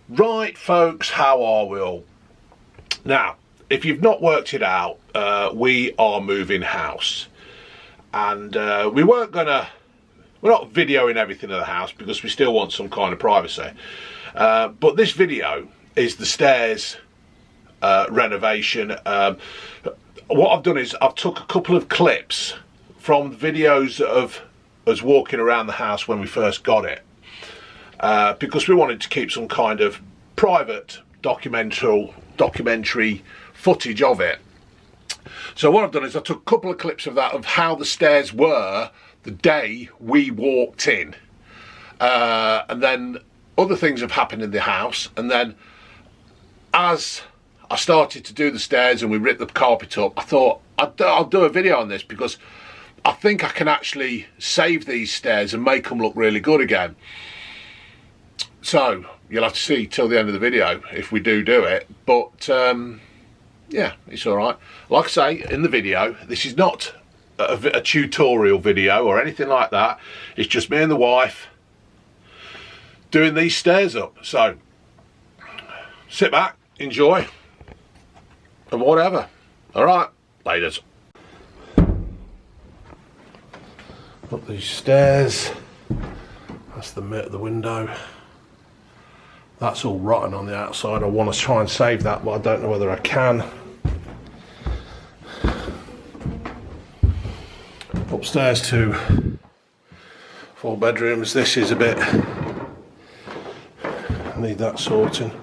Right folks, how are we all? Now, if you've not worked it out, we are moving house, and we're not videoing everything in the house because we still want some kind of privacy, but this video is the stairs renovation. What I've done is I've took a couple of clips from videos of us walking around the house when we first got it, because we wanted to keep some kind of private documentary footage of it. So what I've done is I took a couple of clips of that, of how the stairs were the day we walked in, and then other things have happened in the house, and then as I started to do the stairs and we ripped the carpet up, I thought I'll do a video on this because I think I can actually save these stairs and make them look really good again. So you'll have to see till the end of the video if we do it, but yeah, it's all right. Like I say in the video, this is not a tutorial video or anything like that. It's just me and the wife doing these stairs up. So sit back, enjoy, and whatever. All right, laters. Up these stairs. That's the window. That's all rotten on the outside. I want to try and save that, but I don't know whether I can. Upstairs to 4 bedrooms. This is a bit, I need that sorting.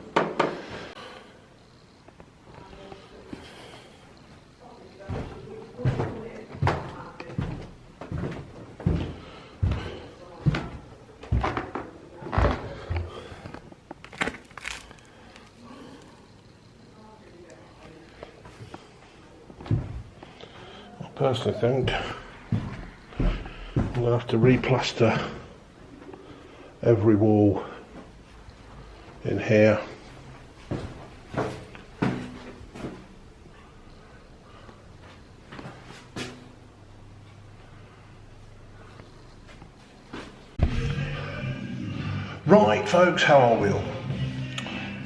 I personally think I'm going to have to replaster every wall in here. Right folks, how are we all?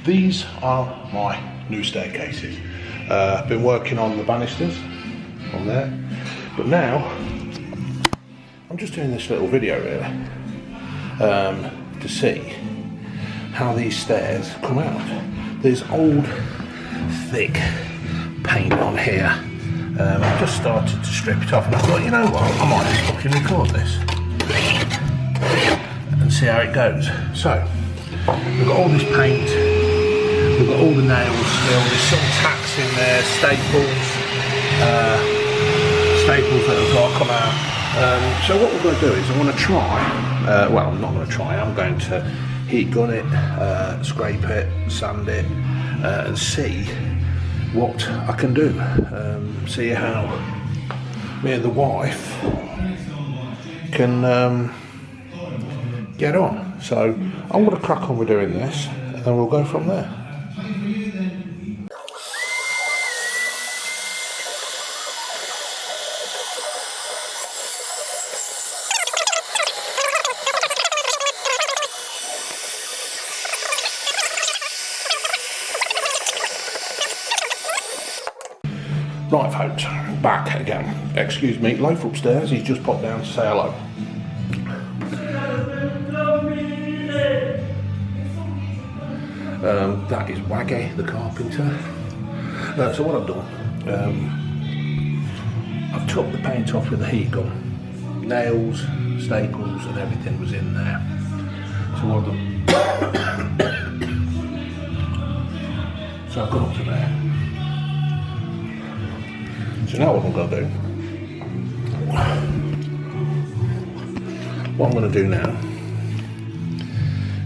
These are my new staircases. I've been working on the banisters on there, but now I'm just doing this little video really, to see how these stairs come out. There's old thick paint on here. I've just started to strip it off and I thought, you know what, I might just fucking record this and see how it goes. So we've got all this paint, we've got all the nails still, there's some tacks in there, staples that have got to come out. So what we're going to do is I want to try, well I'm not going to try, I'm going to heat gun it, scrape it, sand it, and see what I can do. See how me and the wife can get on. So I'm going to crack on with doing this and then we'll go from there. Right folks, back again. Excuse me, Loaf upstairs, he's just popped down to say hello. That is Waggy, the carpenter. So what I've done, I've took the paint off with the heat gun. Nails, staples and everything was in there. So what I've done, so I've gone up to there. So now what I'm going to do, what I'm going to do now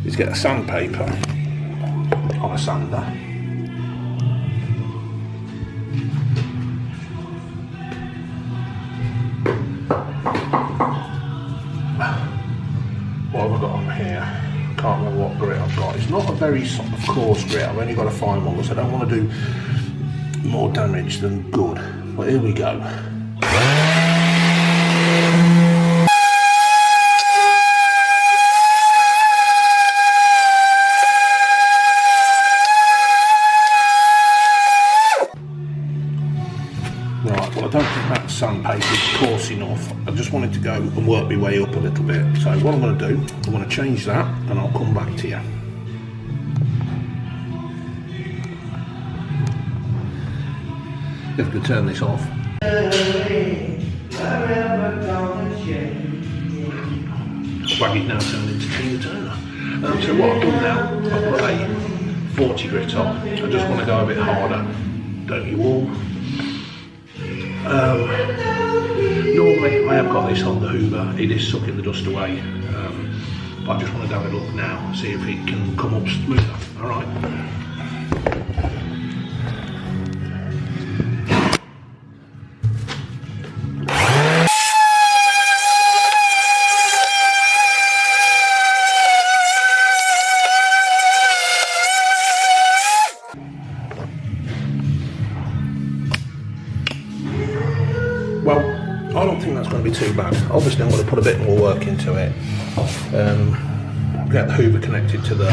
is get a sandpaper on a sander. What have I got on here? Can't remember what grit I've got. It's not a very sort of coarse grit, I've only got a fine one because I don't want to do more damage than good. But here we go. sandpaper is coarse enough. I just wanted to go and work my way up a little bit. So what I'm going to do, I'm going to change that and I'll come back to you. If I could turn this off. Waggy's now turned into Tina Turner. So what I've done now, I've put a 40 grit on. I just want to go a bit harder, don't you all? Normally I have got this on the Hoover, it is sucking the dust away, but I just want to have a look now, see if it can come up smoother. Alright. Well, I don't think that's going to be too bad. Obviously I'm going to put a bit more work into it. Get the Hoover connected to the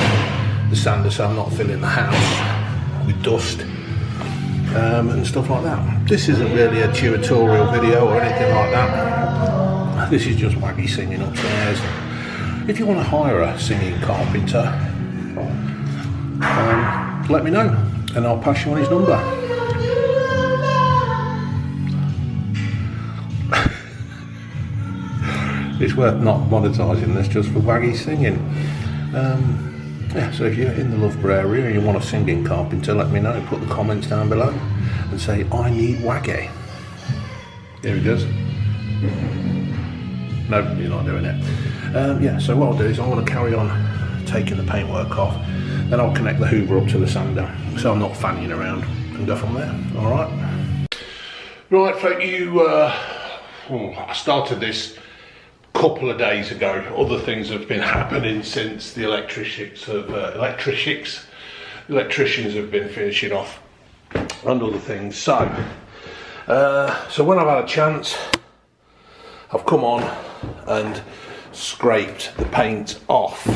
sander so I'm not filling the house with dust and stuff like that. This isn't really a tutorial video or anything like that. This is just Waggy singing upstairs. If you want to hire a singing carpenter, let me know and I'll pass you on his number. It's worth not monetising this just for Waggy singing. Yeah, so if you're in the Loughborough area and you want a singing carpenter, let me know. Put the comments down below and say, I need Waggy. Here he does. No, you're not doing it. Yeah, so what I'll do is I'm going to carry on taking the paintwork off, then I'll connect the Hoover up to the sander so I'm not fanning around and go from there. Alright? Right, folk, I started this couple of days ago. Other things have been happening since the electricians have been finishing off and other things. So when I've had a chance, I've come on and scraped the paint off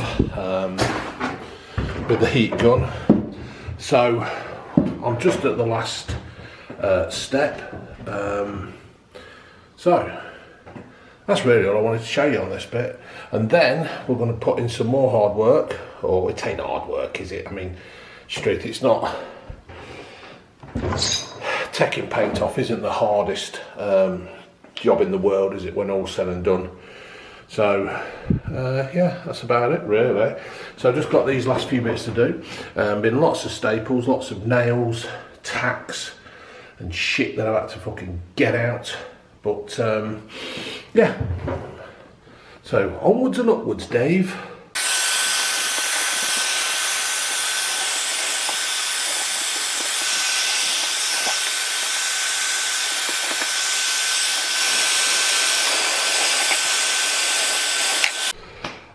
with the heat gun. So I'm just at the last step. So that's really all I wanted to show you on this bit. And then we're going to put in some more hard work. Or it ain't hard work, is it? I mean, straight, it's not. Taking paint off isn't the hardest job in the world, is it, when all's said and done? So, yeah, that's about it, really. So I've just got these last few bits to do. Been lots of staples, lots of nails, tacks, and shit that I've had to fucking get out. But yeah, so onwards and upwards, Dave.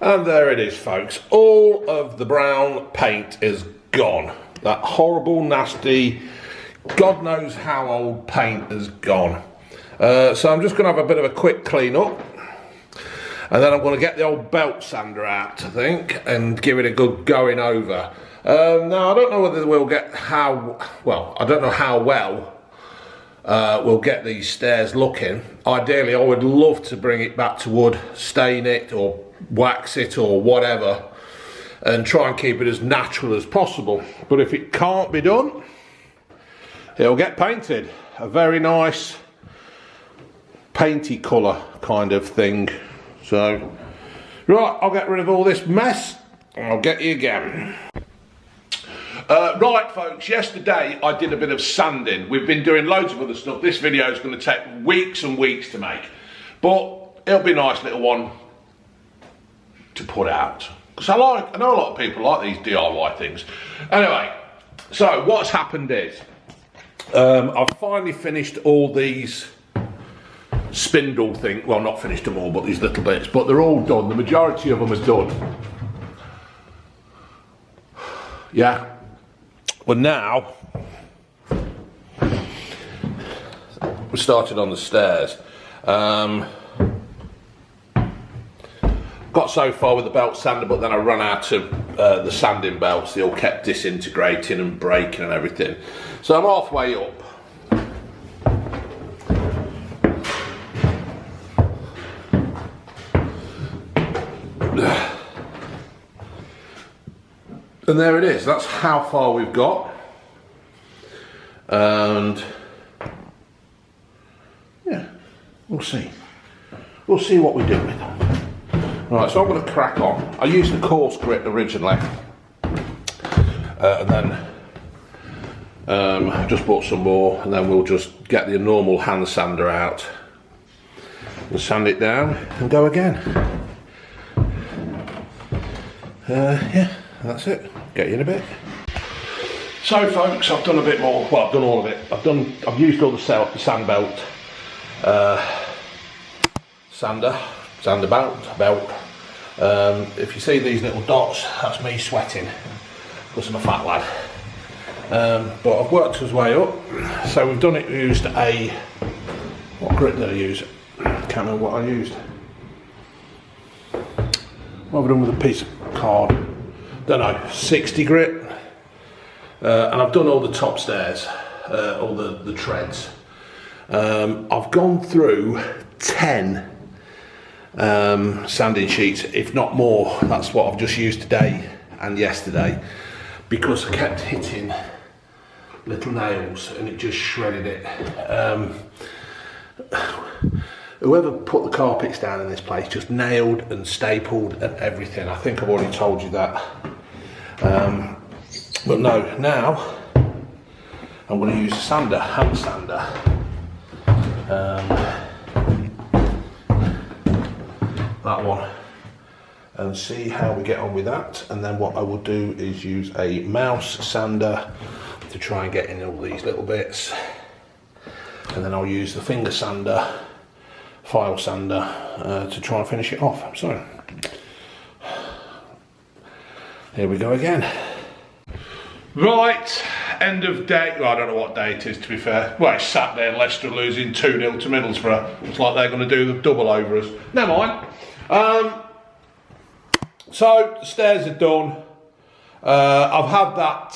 And there it is, folks. All of the brown paint is gone. That horrible, nasty, God knows how old paint is gone. So I'm just going to have a bit of a quick clean up, and then I'm going to get the old belt sander out, I think, and give it a good going over. Now I don't know whether we'll get I don't know how well we'll get these stairs looking. Ideally I would love to bring it back to wood, stain it or wax it or whatever, and try and keep it as natural as possible. But if it can't be done, it'll get painted. A very nice painty colour kind of thing. So right, I'll get rid of all this mess and I'll get you again. Right, folks, yesterday I did a bit of sanding. We've been doing loads of other stuff. This video is going to take weeks and weeks to make, but it'll be a nice little one to put out, because I know a lot of people like these DIY things. Anyway, so what's happened is I've finally finished all these spindle thing, well, not finished them all, but these little bits, but they're all done. The majority of them are done. Yeah. Well, now we started on the stairs. Got so far with the belt sander, but then I ran out of the sanding belts. They all kept disintegrating and breaking and everything. So I'm halfway up. And there it is, that's how far we've got. And yeah, we'll see. We'll see what we do with them. Right, so I'm going to crack on. I used the coarse grit originally. And then just bought some more, and then we'll just get the normal hand sander out and sand it down and go again. Yeah, that's it. Get you in a bit. So folks, I've done a bit more. Well, I've done all of it. I've used all the sand belt, sander belt. If you see these little dots, that's me sweating because I'm a fat lad. But I've worked his way up. So we've done it. Used what grit did I use? Can't remember what I used. What have I done with a piece of card? Don't know. 60 grit. And I've done all the top stairs, all the treads. I've gone through 10 sanding sheets, if not more. That's what I've just used today and yesterday, because I kept hitting little nails and it just shredded it. Whoever put the carpets down in this place just nailed and stapled and everything. I think I've already told you that. But no, now I'm going to use a sander, hand sander. That one, and see how we get on with that. And then what I will do is use a mouse sander to try and get in all these little bits, and then I'll use the finger sander, file sander, to try and finish it off. So here we go again. Right, end of day. Well, I don't know what day it is, to be fair. Well, it's Saturday and Leicester are losing 2-0 to Middlesbrough. Looks like they're going to do the double over us. Never mind. So the stairs are done. I've had that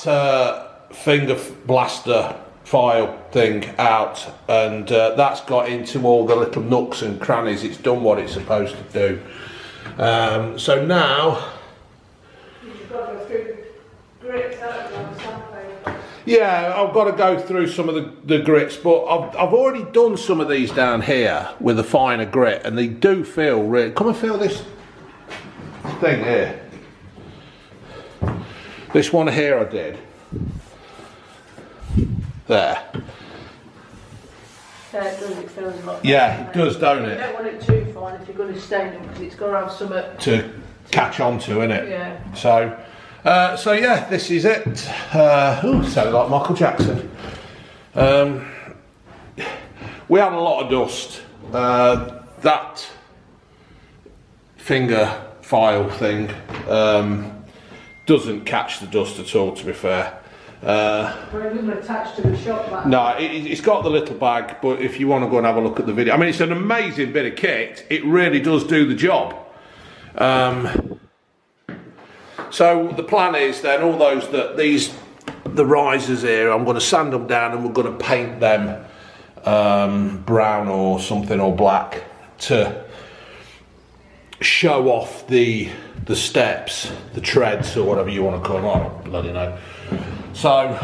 finger blaster file thing out, and that's got into all the little nooks and crannies. It's done what it's supposed to do. So now, you've got to go through grits, yeah, I've got to go through some of the grits, but I've already done some of these down here with a finer grit, and they do feel really. Come and feel this thing here. This one here I did. There. Yeah, it does. It feels a lot. Yeah, it does, don't it? You don't want it too fine if you're going to stain them, because it's got to have something to catch on to, innit? Yeah. So yeah, this is it. Sounded like Michael Jackson. We had a lot of dust. That finger file thing doesn't catch the dust at all, to be fair. But it doesn't attach to the shop bag. No, it's got the little bag, but if you want to go and have a look at the video, I mean, it's an amazing bit of kit. It really does do the job. So the plan is then all those the risers here, I'm going to sand them down and we're going to paint them brown or something, or black, to show off the steps, the treads, or whatever you want to call them. I don't bloody know. So,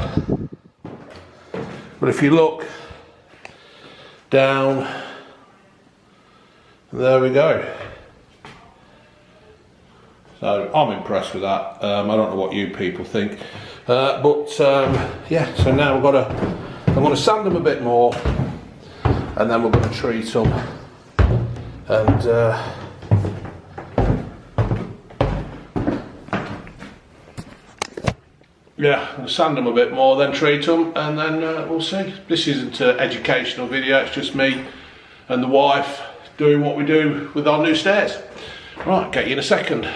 but if you look down, there we go. So I'm impressed with that. I don't know what you people think, but yeah. So now I'm going to sand them a bit more, and then we're going to treat them, and yeah, I'll sand them a bit more, then treat them, and then we'll see. This isn't an educational video. It's just me and the wife doing what we do with our new stairs. Right, get you in a second.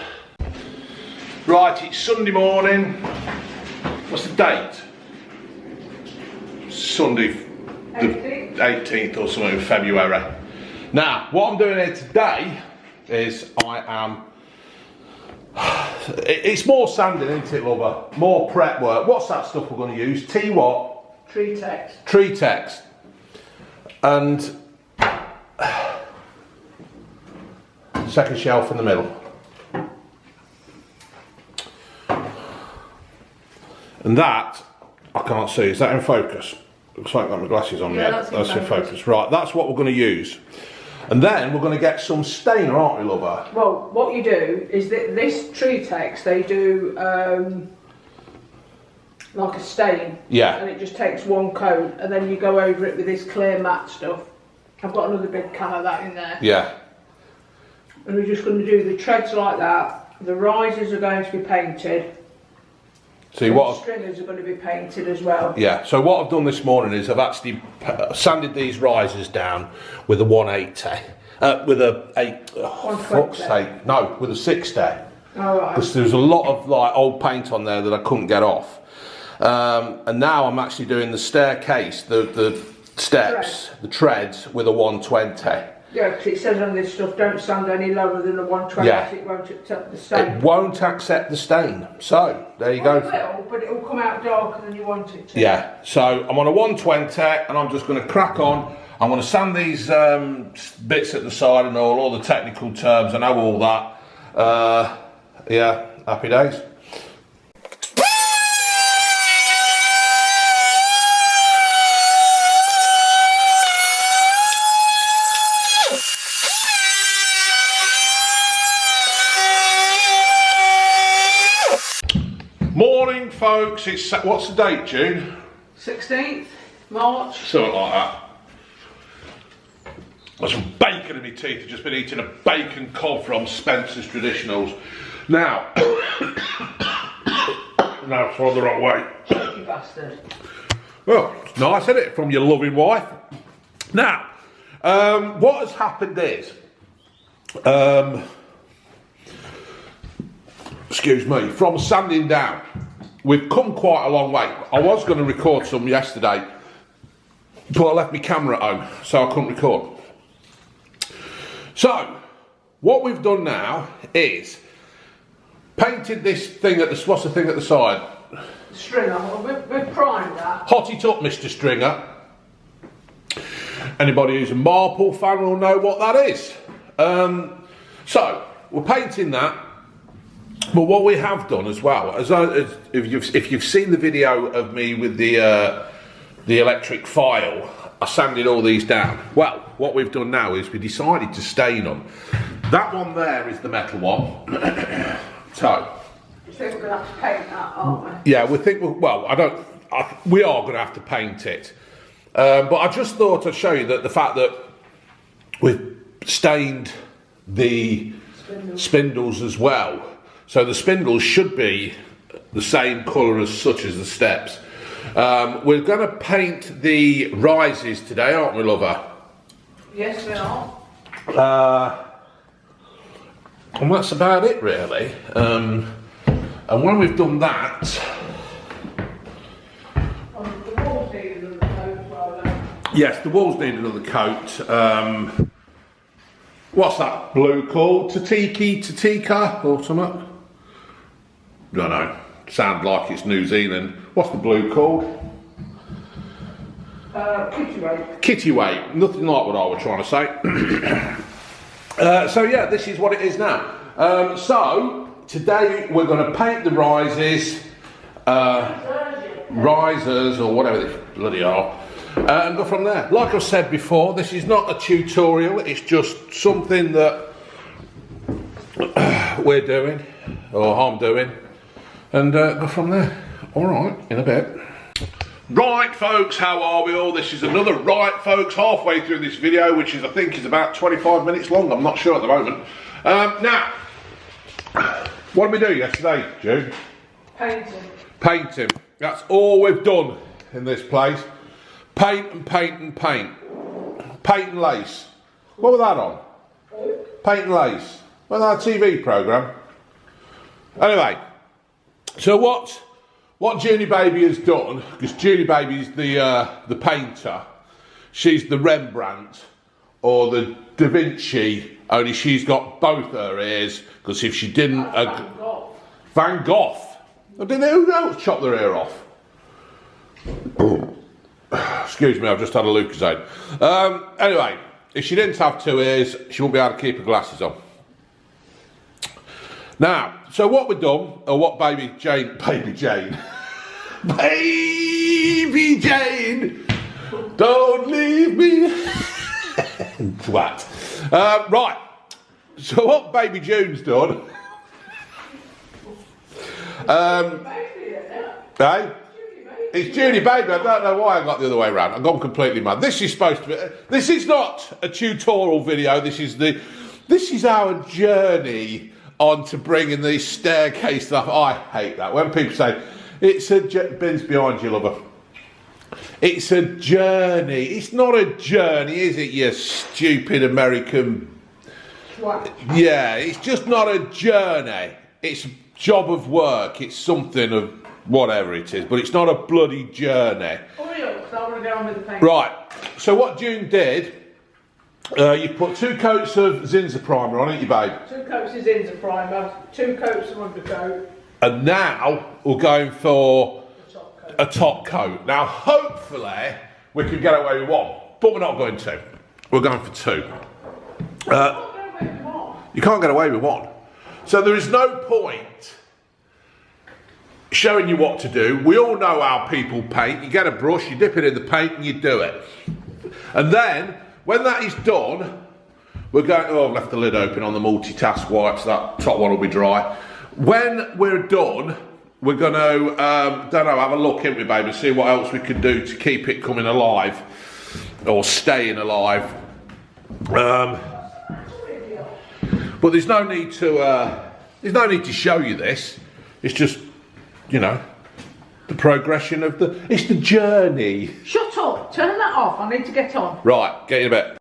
Right, it's Sunday morning. What's the date? Sunday, the 18th or something, February. Now, what I'm doing here today is it's more sanding, isn't it, lover? More prep work. What's that stuff we're going to use? T what? Treatex. Treatex. And second shelf in the middle. And that, I can't see, is that in focus? Looks like I've got my glasses on. Yeah, That's in in focus. Right, that's what we're going to use. And then we're going to get some stainer, aren't we, lover? Well, what you do is that this tree tex, they do like a stain. Yeah. And it just takes one coat, and then you go over it with this clear matte stuff. I've got another big can of that in there. Yeah. And we're just going to do the treads like that. The risers are going to be painted. See The what? stringers are going to be painted as well. Yeah. So what I've done this morning is I've actually sanded these risers down with a 180, with a 120. fuck's sake, no, with a 60. All right. Because there's a lot of like old paint on there that I couldn't get off. And now I'm actually doing the staircase, the steps, the treads with a 120. Yeah, because it says on this stuff, don't sand any lower than a 120, Yeah. it won't accept the stain. It won't accept the stain. So there you Well, go. it will, but it will come out darker than you want it to. Yeah. So I'm on a 120, and I'm just going to crack on. I'm going to sand these bits at the side and all the technical terms. I know all that. Yeah. Happy days. Morning, folks. It's what's the date, June? 16th March. Something like that. Got some bacon in my teeth. I've just been eating a bacon cob from Spencer's Traditionals. Now, now it's on the wrong way. You bastard. Well, it's nice, isn't it, from your loving wife? Now, what has happened is, excuse me, from sanding down, we've come quite a long way. I was going to record some yesterday, but I left my camera at home, so I couldn't record. So, what we've done now is painted this thing at the, what's the thing at the side? Stringer. We've primed that. Hot it up, Mr. Stringer. Anybody who's a Marple fan will know what that is. So, we're painting that. But what we have done as well, if you've seen the video of me with the electric file, I sanded all these down. Well, what we've done now is we decided to stain them. That one there is the metal one. So, You think we're going to have to paint that, aren't we? yeah, we think. Well, we are going to have to paint it. But I just thought I'd show you that the fact that we've stained the spindles as well. So the spindles should be the same colour as such as the steps. We're going to paint the rises today, aren't we, lover? Yes, we are. And that's about it, really. And when we've done that, The walls need another coat as well, though. yes, the walls need another coat. What's that blue called? Tatika or something? Don't know. Sound like it's New Zealand. What's the blue called? Kitty weight. Kitty weight. Nothing like what I was trying to say. So yeah, this is what it is now. So today we're going to paint the risers or whatever they bloody are, and go from there. Like I said before, this is not a tutorial. It's just something that we're doing, or I'm doing, and go from there. All right, in a bit. Right, folks, how are we all? This is another Right, folks, halfway through this video, which I think is about 25 minutes long. I'm not sure at the moment. Now, what did we do yesterday, June? Painting. Painting. That's all we've done in this place. Paint and paint and paint. Paint and lace. What was that on? Paint and lace. Well, that TV programme. Anyway, so what Julie Baby has done, because Julie Baby's the painter, she's the Rembrandt or the Da Vinci, only she's got both her ears, because if she didn't... Van Gogh. Who else chopped their ear off? Excuse me, I've just had a Lucozade. Anyway, if she didn't have two ears, she wouldn't be able to keep her glasses on. Now, so what we've done, or what Baby Jane, Baby Jane, don't leave me. Twat. Right, so what Baby June's done, hey? It's Junie Baby, I don't know why I got the other way around. I've gone completely mad. This is supposed to be, this is not a tutorial video, this is our journey on to bringing these staircase stuff. I hate that. When people say, it's a, Ben's behind you, lover. It's a journey. It's not a journey, is it, you stupid American? What? Yeah, it's just not a journey. It's a job of work. It's something of whatever it is, but it's not a bloody journey. Hurry up, 'cause I want to get on with the paint. Right, so what June did, you put 2 coats of Zinza primer on it, you babe. 2 coats of Zinza primer, 2 coats of undercoat. And now we're going for Top coat. a top coat. Now, hopefully, we can get away with 1, but we're not going to. We're going for 2. You can't get away with 1. So there is no point showing you what to do. We all know how people paint. You get a brush, you dip it in the paint and you do it. And then, when that is done, we're going, oh, I've left the lid open on the multitask wipes, that top one will be dry. When we're done, we're going to, don't know, have a look, ain't we, baby, see what else we can do to keep it coming alive, or staying alive. But there's no need to show you this. It's just, you know, the progression of it's the journey. Shut up, turn that off, I need to get on. Right, get in a bit.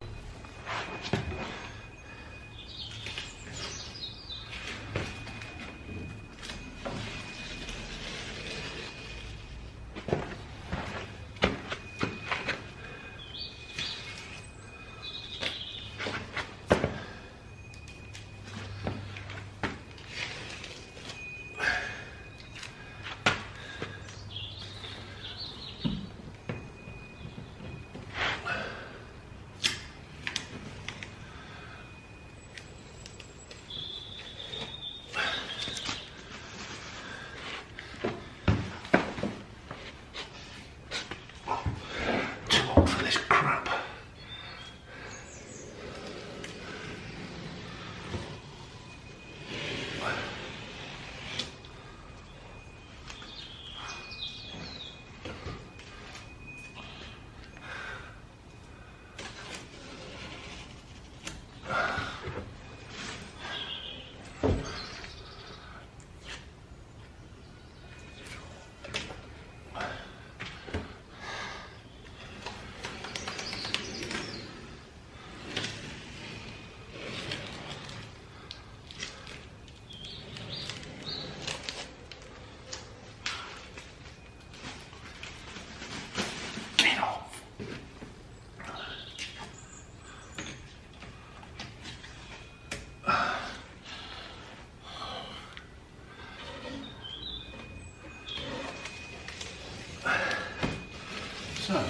So,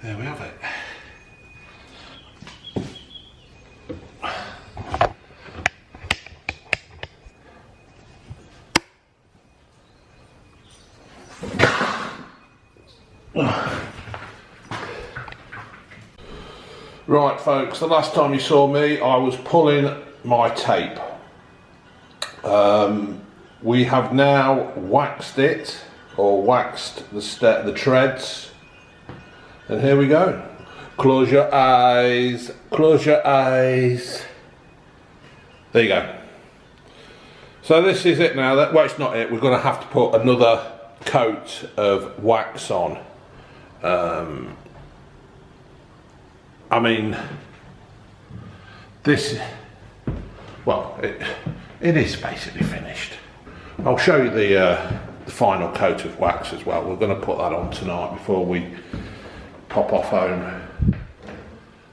there we have it. Right folks, the last time you saw me I was pulling my tape. We have now waxed it, or waxed the treads, and here we go. Close your eyes, close your eyes. There you go. So this is it now. Well, it's not it, we're going to have to put another coat of wax on. I mean, this, well, it is basically finished. I'll show you the final coat of wax as well. We're going to put that on tonight before we pop off home.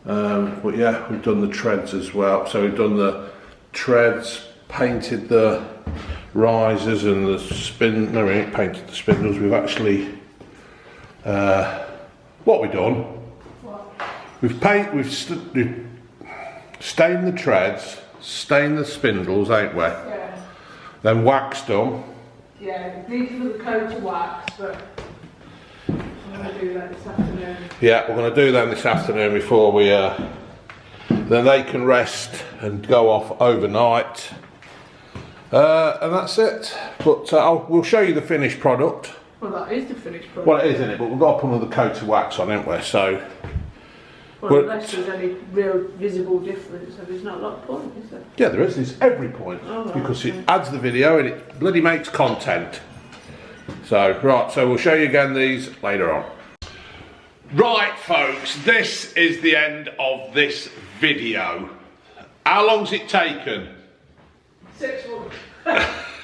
But yeah, we've done the treads as well. So we've done the treads, painted the risers and the no, we ain't painted the spindles. We've actually what we've done, What? we've stained the treads, stained the spindles, ain't we? Yeah. Then waxed them. Yeah, these are the coat of wax, but I'm going to do that this afternoon. Yeah, we're going to do them this afternoon before we, then they can rest and go off overnight. And that's it. But we'll show you the finished product. Well, that is the finished product. Well, it is, isn't it? But we've got to put another coat of wax on, haven't we? So. Well, unless there's any real visible difference, so there's not a lot of point, is there? Yeah, there is. There's every point. Oh, right. Because it adds the video and it bloody makes content. So, right, so we'll show you again these later on. Right, folks, this is the end of this video. How long's it taken? 6 months.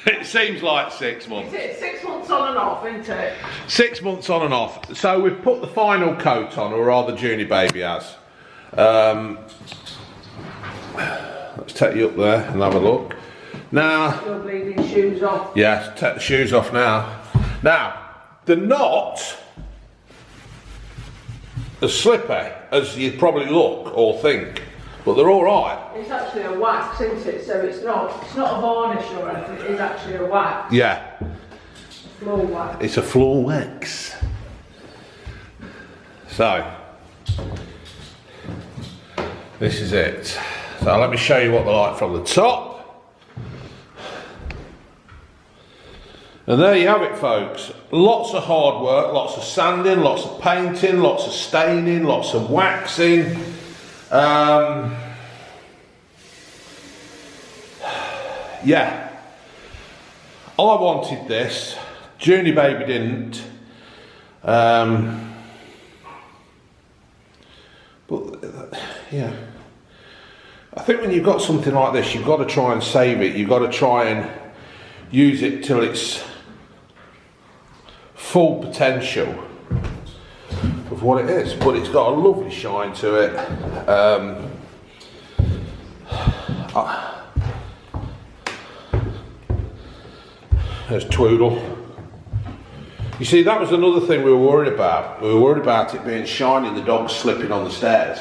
It seems like 6 months. It's 6 months on and off, isn't it? 6 months on and off. So we've put the final coat on, or rather Junie baby has. Let's take you up there and have a look. Now, Your bleeding shoes off. yeah, take the shoes off now. Now, they're not as slippy as you'd probably look or think, but they're all right. It's actually a wax, isn't it? So it's not a varnish or anything. It is actually a wax. Yeah, Floor wax. it's a floor wax. So, this is it. So let me show you what they're like from the top. And there you have it, folks. Lots of hard work, lots of sanding, lots of painting, lots of staining, lots of waxing. Yeah, I wanted this. Junie baby didn't. But yeah, I think when you've got something like this, you've got to try and save it. You've got to try and use it till it's full potential of what it is. But it's got a lovely shine to it. There's Twoodle. You see, that was another thing we were worried about. We were worried about it being shiny and the dog slipping on the stairs.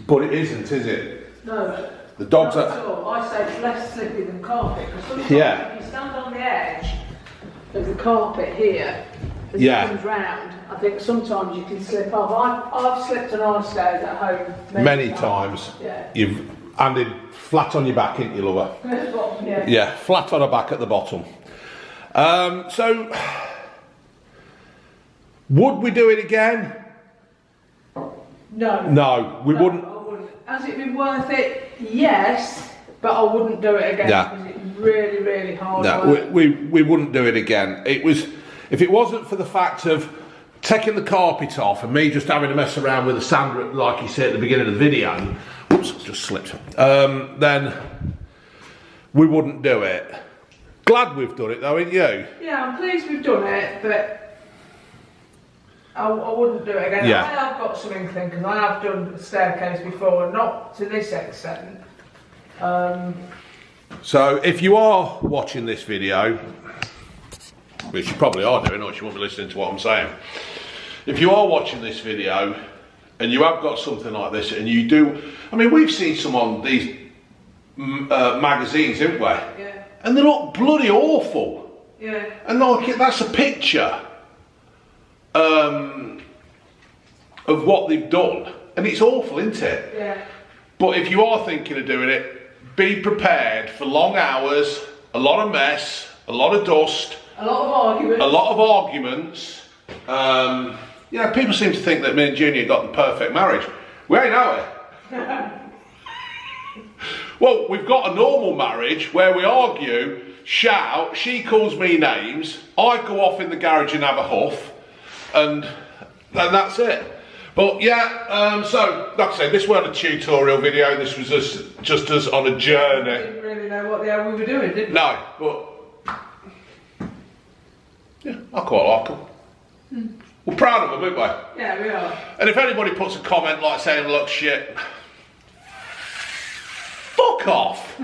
But it isn't, is it? No. The dogs not are... at all. I say it's less slippy than carpet. Because sometimes Yeah. if you stand on the edge of the carpet here, as Yeah. it comes round, I think sometimes you can slip off. I've slipped on our stairs at home Many times. Yeah. You've landed flat on your back, ain't you, lover? Yeah. Yeah, flat on her back at the bottom. So, would we do it again? No. No, we wouldn't. I wouldn't. Has it been worth it? Yes, but I wouldn't do it again Yeah. because it's really, really hard No, work. we wouldn't do it again. It was, if it wasn't for the fact of taking the carpet off and me just having to mess around with the sander, like you said at the beginning of the video, whoops, just slipped, then we wouldn't do it. Glad we've done it though, ain't you? Yeah, I'm pleased we've done it, but I wouldn't do it again. Yeah. I have got some inkling because I have done the staircase before, not to this extent. So if you are watching this video, which you probably are doing, or you won't be listening to what I'm saying. If you are watching this video and you have got something like this and you do, I mean, we've seen some on these magazines, haven't we? Yeah. And they look bloody awful. Yeah. And like, that's a picture of what they've done. And it's awful, isn't it? Yeah. But if you are thinking of doing it, be prepared for long hours, a lot of mess, a lot of dust, A lot of arguments. a lot of arguments. Yeah, people seem to think that me and Junior got the perfect marriage. We ain't, are we? Well, we've got a normal marriage where we argue, shout, she calls me names, I go off in the garage and have a huff, and that's it. But yeah, so like I said, this wasn't a tutorial video, this was just us on a journey. We didn't really know what the hell we were doing, did we? No, but yeah, I quite like them. We're proud of them, aren't we? Yeah, we are. And if anybody puts a comment like saying, look, shit, fuck off.